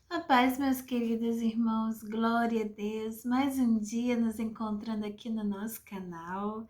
A paz, meus queridos irmãos, glória a Deus. Mais um dia nos encontrando aqui no nosso canal.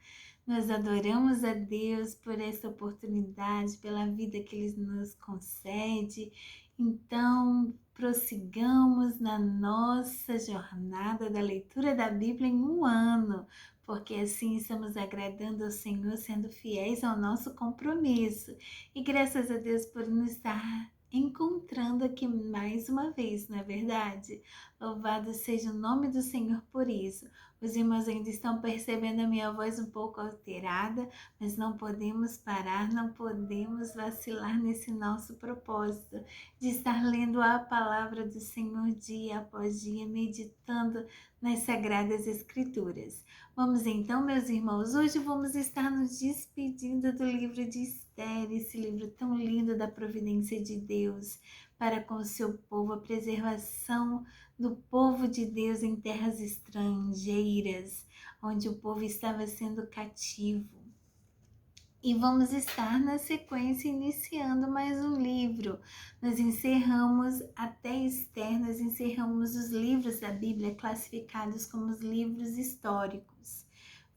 Nós adoramos a Deus por essa oportunidade, pela vida que Ele nos concede. Então, prossigamos na nossa jornada da leitura da Bíblia em um ano, porque assim estamos agradando ao Senhor, sendo fiéis ao nosso compromisso. E graças a Deus por nos estar encontrando aqui mais uma vez, não é verdade? Louvado seja o nome do Senhor por isso. Os irmãos ainda estão percebendo a minha voz um pouco alterada, mas não podemos parar, não podemos vacilar nesse nosso propósito de estar lendo a palavra do Senhor dia após dia, meditando nas Sagradas Escrituras. Vamos então, meus irmãos, hoje vamos estar nos despedindo do livro de Esther, esse livro tão lindo da providência de Deus para com o seu povo, a preservação do povo de Deus em terras estrangeiras, onde o povo estava sendo cativo. E vamos estar na sequência iniciando mais um livro. Nós encerramos até Esther, nós encerramos os livros da Bíblia classificados como os livros históricos.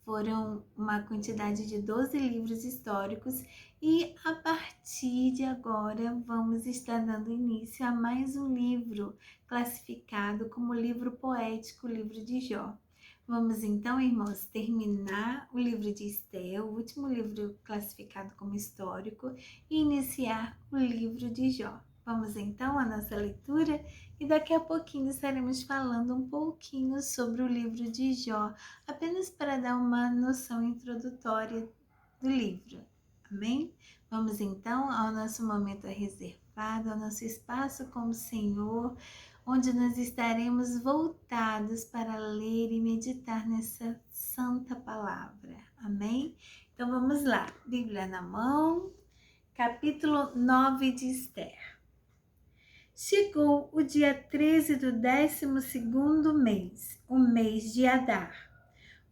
Foram uma quantidade de 12 livros históricos e a partir de agora vamos estar dando início a mais um livro classificado como livro poético, o livro de Jó. Vamos então, irmãos, terminar o livro de Esther, o último livro classificado como histórico, e iniciar o livro de Jó. Vamos então à nossa leitura e daqui a pouquinho estaremos falando um pouquinho sobre o livro de Jó, apenas para dar uma noção introdutória do livro. Amém? Vamos então ao nosso momento reservado, ao nosso espaço com o Senhor, onde nós estaremos voltados para ler e meditar nessa santa palavra. Amém? Então vamos lá, Bíblia na mão, capítulo 9 de Esther. Chegou o dia 13 do 12º mês, o mês de Adar,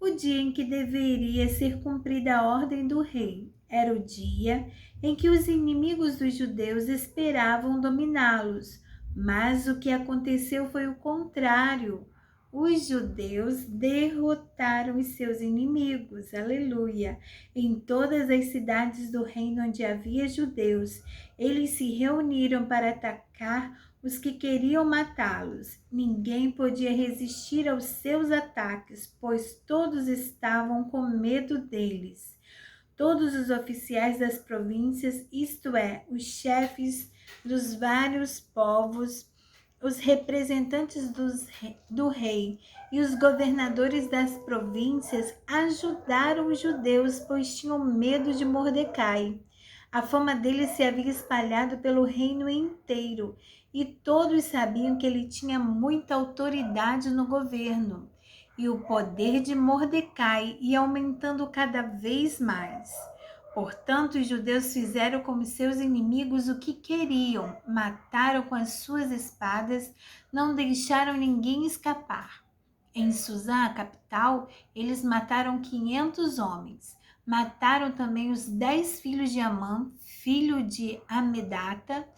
o dia em que deveria ser cumprida a ordem do rei. Era o dia em que os inimigos dos judeus esperavam dominá-los, mas o que aconteceu foi o contrário. Os judeus derrotaram os seus inimigos, aleluia. Em todas as cidades do reino onde havia judeus, eles se reuniram para atacar os que queriam matá-los. Ninguém podia resistir aos seus ataques, pois todos estavam com medo deles. Todos os oficiais das províncias, isto é, os chefes dos vários povos, os representantes do rei e os governadores das províncias ajudaram os judeus, pois tinham medo de Mordecai. A fama dele se havia espalhado pelo reino inteiro e todos sabiam que ele tinha muita autoridade no governo. E o poder de Mordecai ia aumentando cada vez mais. Portanto, os judeus fizeram como seus inimigos o que queriam, mataram com as suas espadas, não deixaram ninguém escapar. Em Suzã, a capital, eles mataram 500 homens. Mataram também os 10 filhos de Amã, filho de Amedata,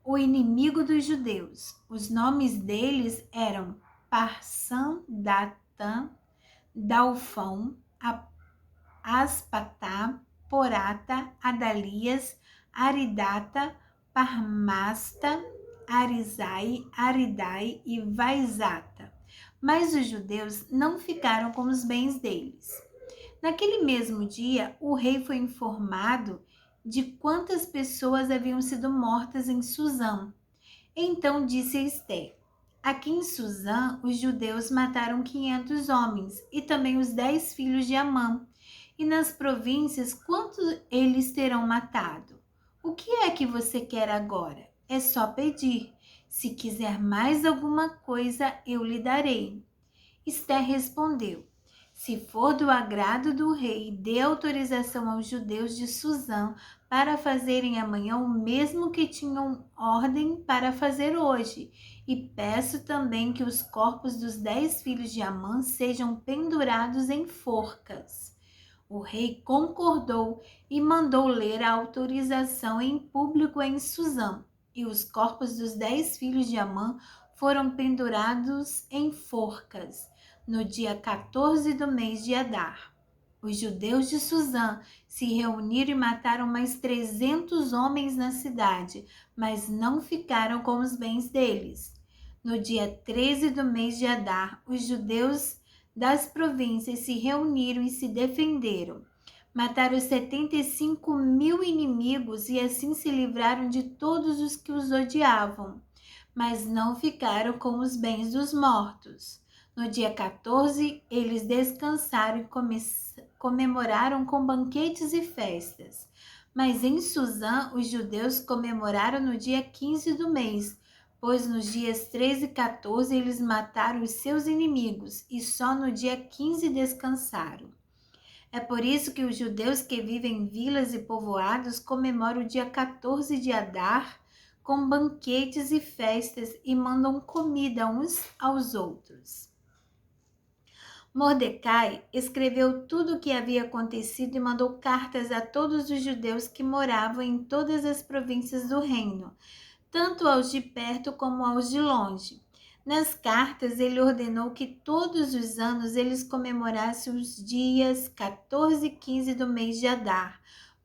o inimigo dos judeus. Os nomes deles eram Parsan, Datã, Dalfão, Aspatá, Porata, Adalias, Aridata, Parmasta, Arizai, Aridai e Vaizata. Mas os judeus não ficaram com os bens deles. Naquele mesmo dia, o rei foi informado de quantas pessoas haviam sido mortas em Suzã. Então disse a Esther: aqui em Suzã, os judeus mataram 500 homens e também os 10 filhos de Amã. E nas províncias, quantos eles terão matado? O que é que você quer agora? É só pedir. Se quiser mais alguma coisa, eu lhe darei. Esther respondeu: se for do agrado do rei, dê autorização aos judeus de Suzã para fazerem amanhã o mesmo que tinham ordem para fazer hoje. E peço também que os corpos dos 10 filhos de Amã sejam pendurados em forcas. O rei concordou e mandou ler a autorização em público em Suzã. E os corpos dos 10 filhos de Amã foram pendurados em forcas no dia 14 do mês de Adar. Os judeus de Susã se reuniram e mataram mais 300 homens na cidade, mas não ficaram com os bens deles. No dia 13 do mês de Adar, os judeus das províncias se reuniram e se defenderam. Mataram 75 mil inimigos e assim se livraram de todos os que os odiavam, mas não ficaram com os bens dos mortos. No dia 14, eles descansaram e comemoraram com banquetes e festas. Mas em Susã, os judeus comemoraram no dia 15 do mês, pois nos dias 13 e 14 eles mataram os seus inimigos e só no dia 15 descansaram. É por isso que os judeus que vivem em vilas e povoados comemoram o dia 14 de Adar com banquetes e festas e mandam comida uns aos outros. Mordecai escreveu tudo o que havia acontecido e mandou cartas a todos os judeus que moravam em todas as províncias do reino, tanto aos de perto como aos de longe. Nas cartas, ele ordenou que todos os anos eles comemorassem os dias 14 e 15 do mês de Adar,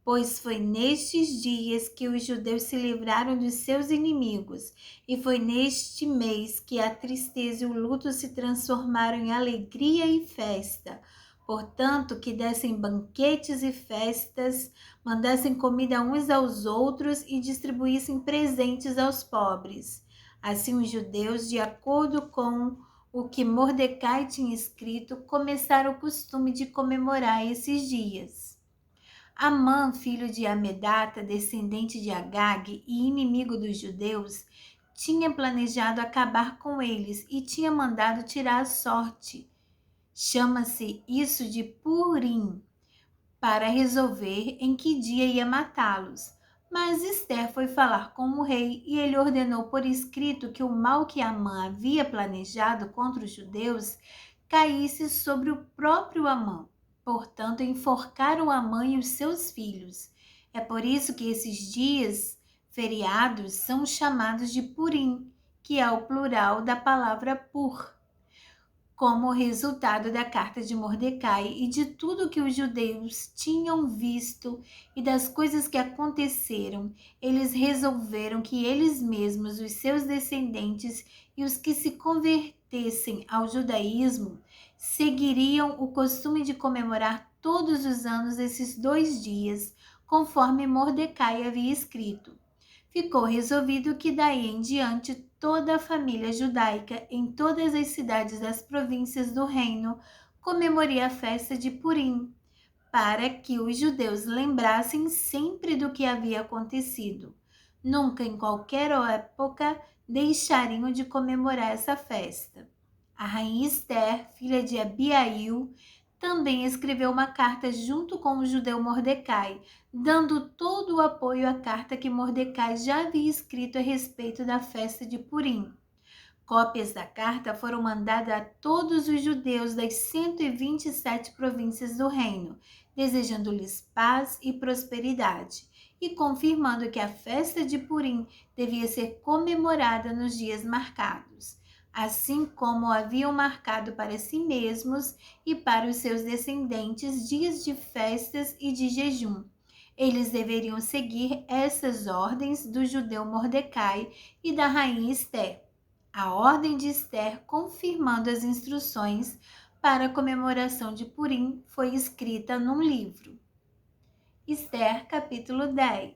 pois foi nestes dias que os judeus se livraram dos seus inimigos, e foi neste mês que a tristeza e o luto se transformaram em alegria e festa. Portanto, que dessem banquetes e festas, mandassem comida uns aos outros e distribuíssem presentes aos pobres. Assim, os judeus, de acordo com o que Mordecai tinha escrito, começaram o costume de comemorar esses dias. Amã, filho de Amedata, descendente de Agag e inimigo dos judeus, tinha planejado acabar com eles e tinha mandado tirar a sorte. Chama-se isso de Purim, para resolver em que dia ia matá-los. Mas Ester foi falar com o rei e ele ordenou por escrito que o mal que Amã havia planejado contra os judeus caísse sobre o próprio Amã. Portanto, enforcaram Amã e os seus filhos. É por isso que esses dias feriados são chamados de Purim, que é o plural da palavra pur, como resultado da carta de Mordecai e de tudo que os judeus tinham visto e das coisas que aconteceram, eles resolveram que eles mesmos, os seus descendentes e os que se convertessem ao judaísmo, seguiriam o costume de comemorar todos os anos esses 2 dias, conforme Mordecai havia escrito. Ficou resolvido que daí em diante toda a família judaica em todas as cidades das províncias do reino comemoraria a festa de Purim, para que os judeus lembrassem sempre do que havia acontecido. Nunca em qualquer época deixariam de comemorar essa festa. A rainha Ester, filha de Abiail, também escreveu uma carta junto com o judeu Mordecai, dando todo o apoio à carta que Mordecai já havia escrito a respeito da festa de Purim. Cópias da carta foram mandadas a todos os judeus das 127 províncias do reino, desejando-lhes paz e prosperidade, e confirmando que a festa de Purim devia ser comemorada nos dias marcados, assim como haviam marcado para si mesmos e para os seus descendentes dias de festas e de jejum. Eles deveriam seguir essas ordens do judeu Mordecai e da rainha Ester. A ordem de Ester, confirmando as instruções para a comemoração de Purim, foi escrita num livro. Ester, capítulo 10.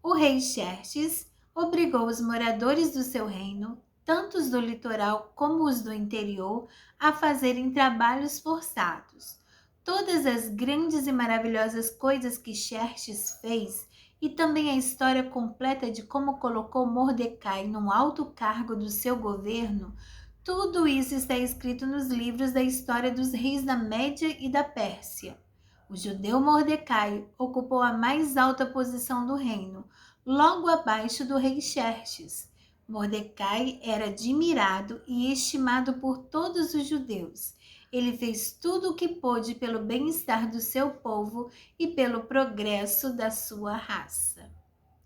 O rei Xerxes obrigou os moradores do seu reino, tanto os do litoral como os do interior, a fazerem trabalhos forçados. Todas as grandes e maravilhosas coisas que Xerxes fez, e também a história completa de como colocou Mordecai num alto cargo do seu governo, tudo isso está escrito nos livros da história dos reis da Média e da Pérsia. O judeu Mordecai ocupou a mais alta posição do reino, logo abaixo do rei Xerxes. Mordecai era admirado e estimado por todos os judeus. Ele fez tudo o que pôde pelo bem-estar do seu povo e pelo progresso da sua raça.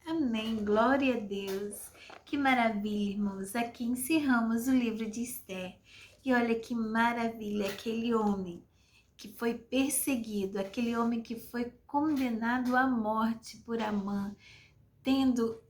Amém. Glória a Deus. Que maravilha, irmãos! Aqui encerramos o livro de Esther. E olha que maravilha, aquele homem que foi perseguido, aquele homem que foi condenado à morte por Amã, tendo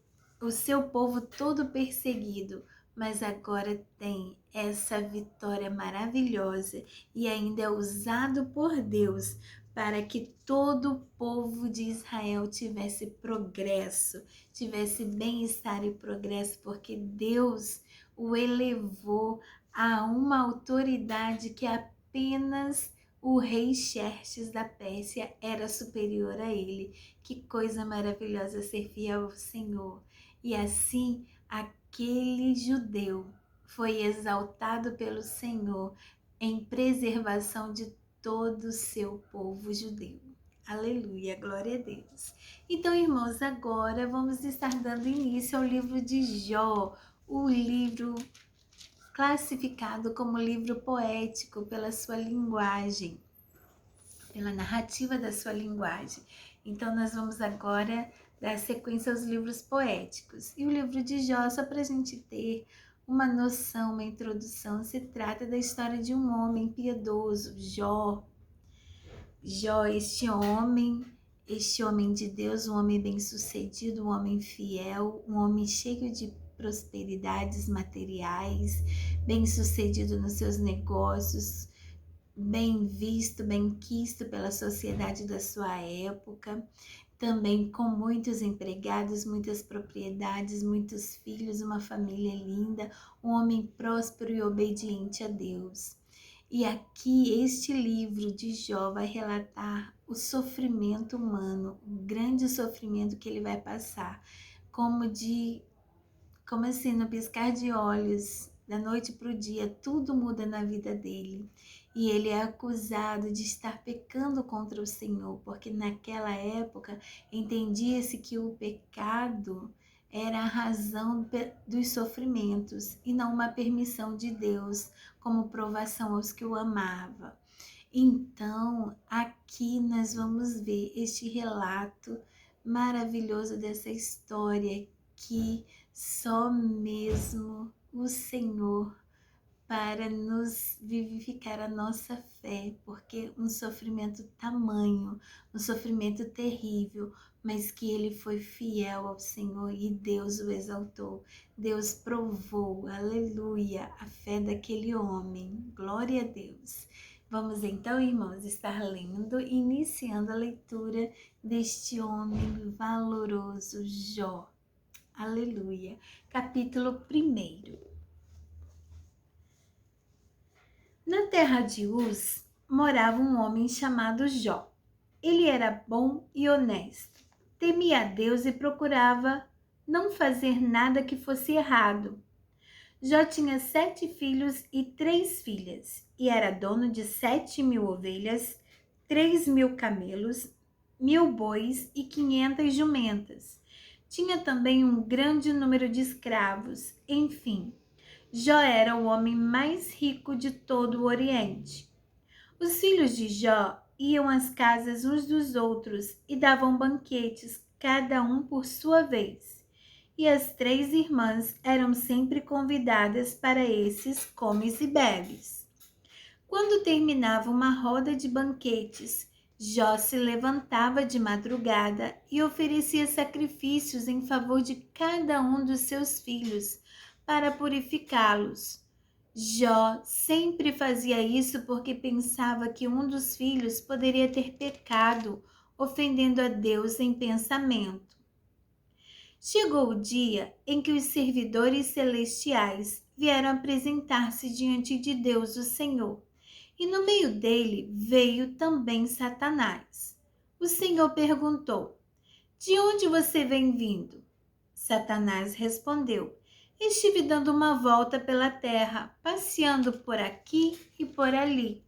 o seu povo todo perseguido, mas agora tem essa vitória maravilhosa e ainda é usado por Deus para que todo o povo de Israel tivesse progresso, tivesse bem-estar e progresso, porque Deus o elevou a uma autoridade que apenas o rei Xerxes da Pérsia era superior a ele. Que coisa maravilhosa ser fiel ao Senhor. E assim, aquele judeu foi exaltado pelo Senhor em preservação de todo o seu povo judeu. Aleluia, glória a Deus. Então, irmãos, agora vamos estar dando início ao livro de Jó, o livro classificado como livro poético pela sua linguagem, pela narrativa da sua linguagem. Então, nós vamos agora dar sequência aos livros poéticos. E o livro de Jó, só para a gente ter uma noção, uma introdução, se trata da história de um homem piedoso, Jó. Jó, este homem de Deus, um homem bem-sucedido, um homem fiel, um homem cheio de prosperidades materiais, bem-sucedido nos seus negócios, bem visto, bem quisto pela sociedade da sua época, também com muitos empregados, muitas propriedades, muitos filhos, uma família linda, um homem próspero e obediente a Deus. E aqui este livro de Jó vai relatar o sofrimento humano, o grande sofrimento que ele vai passar, como assim, no piscar de olhos, da noite para o dia, tudo muda na vida dele. E ele é acusado de estar pecando contra o Senhor, porque naquela época entendia-se que o pecado era a razão dos sofrimentos e não uma permissão de Deus como provação aos que o amavam. Então, aqui nós vamos ver este relato maravilhoso dessa história que só mesmo o Senhor para nos vivificar a nossa fé, porque um sofrimento tamanho, um sofrimento terrível, mas que ele foi fiel ao Senhor e Deus o exaltou. Deus provou, aleluia, a fé daquele homem. Glória a Deus. Vamos então, irmãos, estar lendo, iniciando a leitura deste homem valoroso, Jó. Aleluia. Capítulo 1. Na terra de Uz morava um homem chamado Jó. Ele era bom e honesto, temia a Deus e procurava não fazer nada que fosse errado. Jó tinha 7 filhos e 3 filhas, e era dono de 7.000 ovelhas, 3.000 camelos, 1.000 bois e 500 jumentas. Tinha também um grande número de escravos. Enfim, Jó era o homem mais rico de todo o Oriente. Os filhos de Jó iam às casas uns dos outros e davam banquetes, cada um por sua vez. E as 3 irmãs eram sempre convidadas para esses comes e bebes. Quando terminava uma roda de banquetes, Jó se levantava de madrugada e oferecia sacrifícios em favor de cada um dos seus filhos, para purificá-los. Jó sempre fazia isso porque pensava que um dos filhos poderia ter pecado, ofendendo a Deus em pensamento. Chegou o dia em que os servidores celestiais vieram apresentar-se diante de Deus, o Senhor. E no meio dele veio também Satanás. O Senhor perguntou: "De onde você vem vindo?" Satanás respondeu: "Estive dando uma volta pela terra, passeando por aqui e por ali."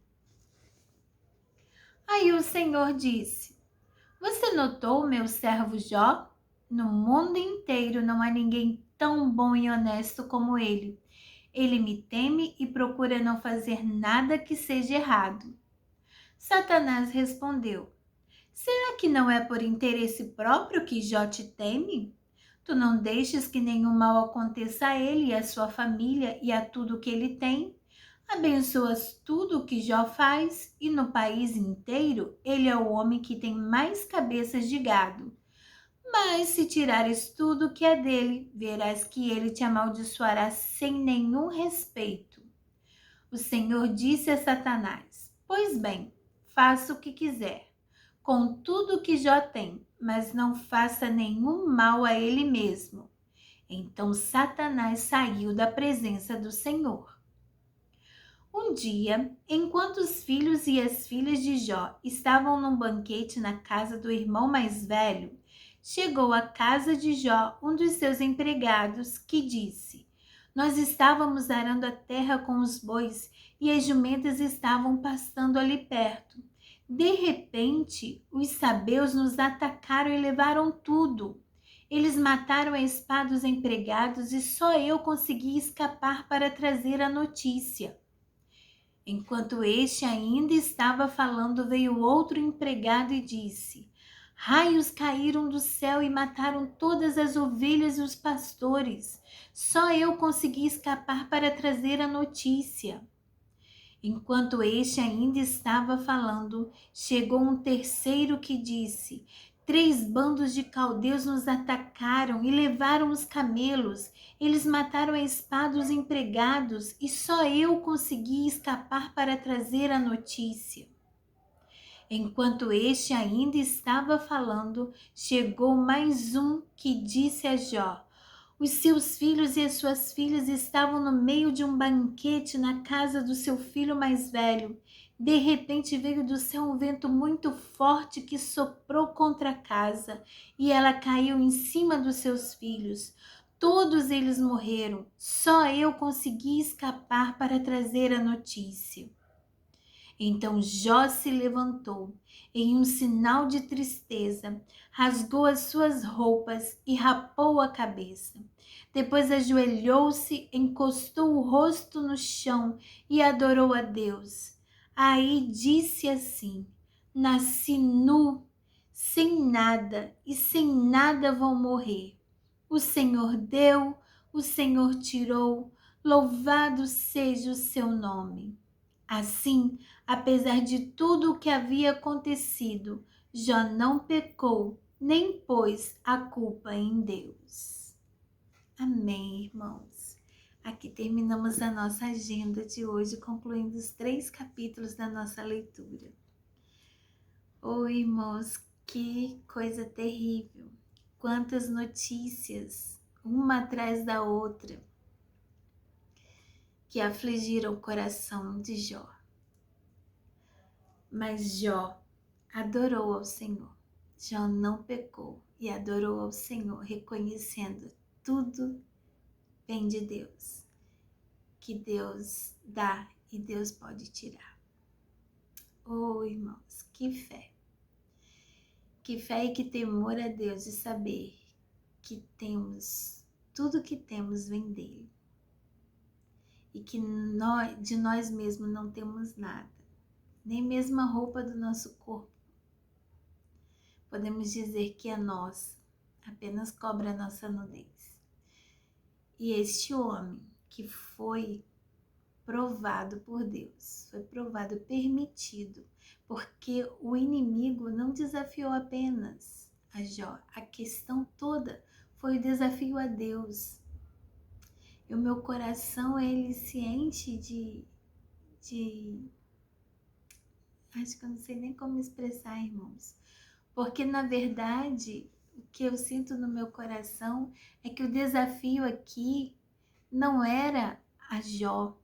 Aí o Senhor disse: "Você notou o meu servo Jó? No mundo inteiro não há ninguém tão bom e honesto como ele. Ele me teme e procura não fazer nada que seja errado." Satanás respondeu: "Será que não é por interesse próprio que Jó te teme? Tu não deixes que nenhum mal aconteça a ele e à sua família e a tudo que ele tem. Abençoas tudo o que Jó faz, e no país inteiro ele é o homem que tem mais cabeças de gado. Mas se tirares tudo que é dele, verás que ele te amaldiçoará sem nenhum respeito. O Senhor disse a Satanás: Pois bem, faça o que quiser com tudo que Jó tem, mas não faça nenhum mal a ele mesmo. Então Satanás saiu da presença do Senhor. Um dia, enquanto os filhos e as filhas de Jó estavam num banquete na casa do irmão mais velho, chegou à casa de Jó um dos seus empregados, que disse: Nós estávamos arando a terra com os bois e as jumentas estavam pastando ali perto. De repente, os sabeus nos atacaram e levaram tudo. Eles mataram a espada os empregados e só eu consegui escapar para trazer a notícia. Enquanto este ainda estava falando, veio outro empregado e disse: Raios caíram do céu e mataram todas as ovelhas e os pastores. Só eu consegui escapar para trazer a notícia. Enquanto este ainda estava falando, chegou um terceiro que disse: 3 bandos de caldeus nos atacaram e levaram os camelos. Eles mataram a espada os empregados e só eu consegui escapar para trazer a notícia. Enquanto este ainda estava falando, chegou mais um que disse a Jó: Os seus filhos e as suas filhas estavam no meio de um banquete na casa do seu filho mais velho. De repente veio do céu um vento muito forte que soprou contra a casa e ela caiu em cima dos seus filhos. Todos eles morreram, só eu consegui escapar para trazer a notícia. Então Jó se levantou, em um sinal de tristeza, rasgou as suas roupas e rapou a cabeça. Depois ajoelhou-se, encostou o rosto no chão e adorou a Deus. Aí disse assim: Nasci nu, sem nada, e sem nada vou morrer. O Senhor deu, o Senhor tirou, louvado seja o seu nome. Assim, apesar de tudo o que havia acontecido, Jó não pecou, nem pôs a culpa em Deus. Amém, irmãos. Aqui terminamos a nossa agenda de hoje, concluindo os 3 capítulos da nossa leitura. Oh, irmãos, que coisa terrível! Quantas notícias, uma atrás da outra, que afligiram o coração de Jó. Mas Jó adorou ao Senhor. Jó não pecou e adorou ao Senhor, reconhecendo tudo vem de Deus, que Deus dá e Deus pode tirar. Oh, irmãos, que fé! Que fé e que temor a Deus de saber que tudo que temos vem dele. E que de nós mesmos não temos nada, nem mesmo a roupa do nosso corpo. Podemos dizer que é nossa, apenas cobre a nossa nudez. E este homem que foi provado por Deus, foi provado, permitido, porque o inimigo não desafiou apenas a Jó, a questão toda foi o desafio a Deus. E o meu coração, ele se enche de acho que eu não sei nem como expressar, irmãos. Porque, na verdade, o que eu sinto no meu coração é que o desafio aqui não era a Jó.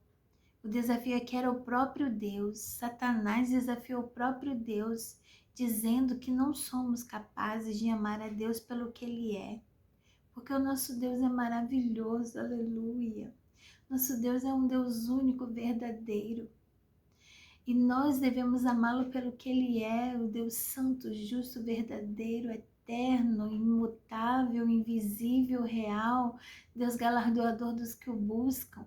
O desafio aqui era o próprio Deus. Satanás desafiou o próprio Deus, dizendo que não somos capazes de amar a Deus pelo que Ele é. Porque o nosso Deus é maravilhoso, aleluia. Nosso Deus é um Deus único, verdadeiro. E nós devemos amá-lo pelo que Ele é, o Deus santo, justo, verdadeiro, eterno, imutável, invisível, real, Deus galardoador dos que o buscam.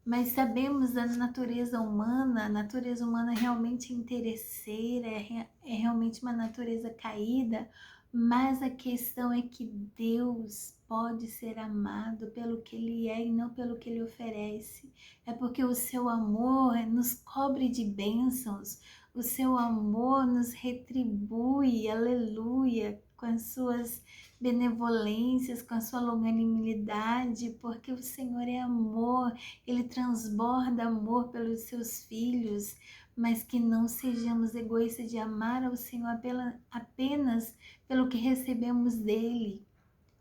Mas sabemos a natureza humana realmente interesseira, é realmente uma natureza caída, Mas a questão é que Deus pode ser amado pelo que Ele é e não pelo que Ele oferece. É porque o seu amor nos cobre de bênçãos, o seu amor nos retribui, aleluia, com as suas benevolências, com a sua longanimidade, porque o Senhor é amor, Ele transborda amor pelos seus filhos, mas que não sejamos egoístas de amar ao Senhor apenas pelo que recebemos dele.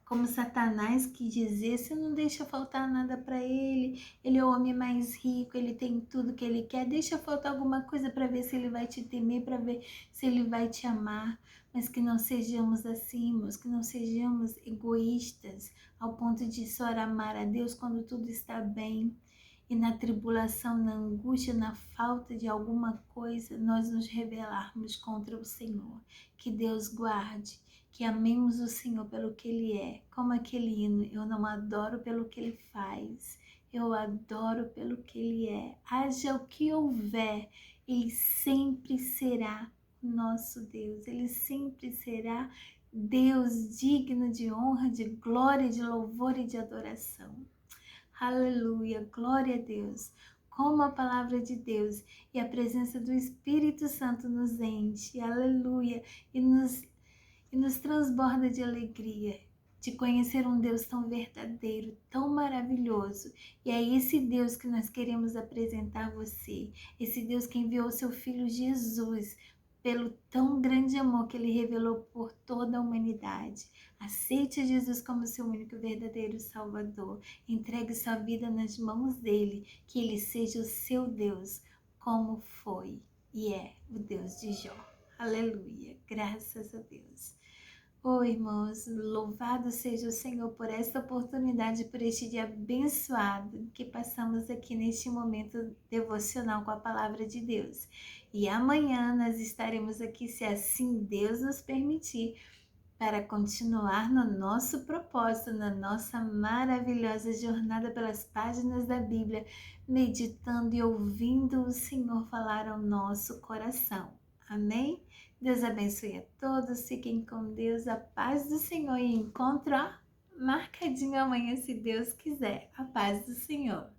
Como Satanás quis dizer, você não deixa faltar nada para ele, ele é o homem mais rico, ele tem tudo que ele quer, deixa faltar alguma coisa para ver se ele vai te temer, para ver se ele vai te amar. Mas que não sejamos assim, meus, que não sejamos egoístas ao ponto de só amar a Deus quando tudo está bem. E na tribulação, na angústia, na falta de alguma coisa, nós nos rebelarmos contra o Senhor. Que Deus guarde, que amemos o Senhor pelo que Ele é. Como aquele hino, eu não adoro pelo que Ele faz, eu adoro pelo que Ele é. Haja o que houver, Ele sempre será nosso Deus, Ele sempre será Deus digno de honra, de glória, de louvor e de adoração. Aleluia, glória a Deus. Como a palavra de Deus e a presença do Espírito Santo nos enche, aleluia, e nos transborda de alegria de conhecer um Deus tão verdadeiro, tão maravilhoso. E é esse Deus que nós queremos apresentar a você, esse Deus que enviou o seu Filho Jesus pelo tão grande amor que Ele revelou por toda a humanidade. Aceite Jesus como seu único e verdadeiro Salvador. Entregue sua vida nas mãos dEle, que Ele seja o seu Deus, como foi e é o Deus de Jó. Aleluia, graças a Deus. Oh, irmãos, louvado seja o Senhor por esta oportunidade, por este dia abençoado que passamos aqui neste momento devocional com a palavra de Deus. E amanhã nós estaremos aqui, se assim Deus nos permitir, para continuar no nosso propósito, na nossa maravilhosa jornada pelas páginas da Bíblia, meditando e ouvindo o Senhor falar ao nosso coração. Amém? Deus abençoe a todos, fiquem com Deus, a paz do Senhor e encontro marcadinho amanhã, se Deus quiser. A paz do Senhor.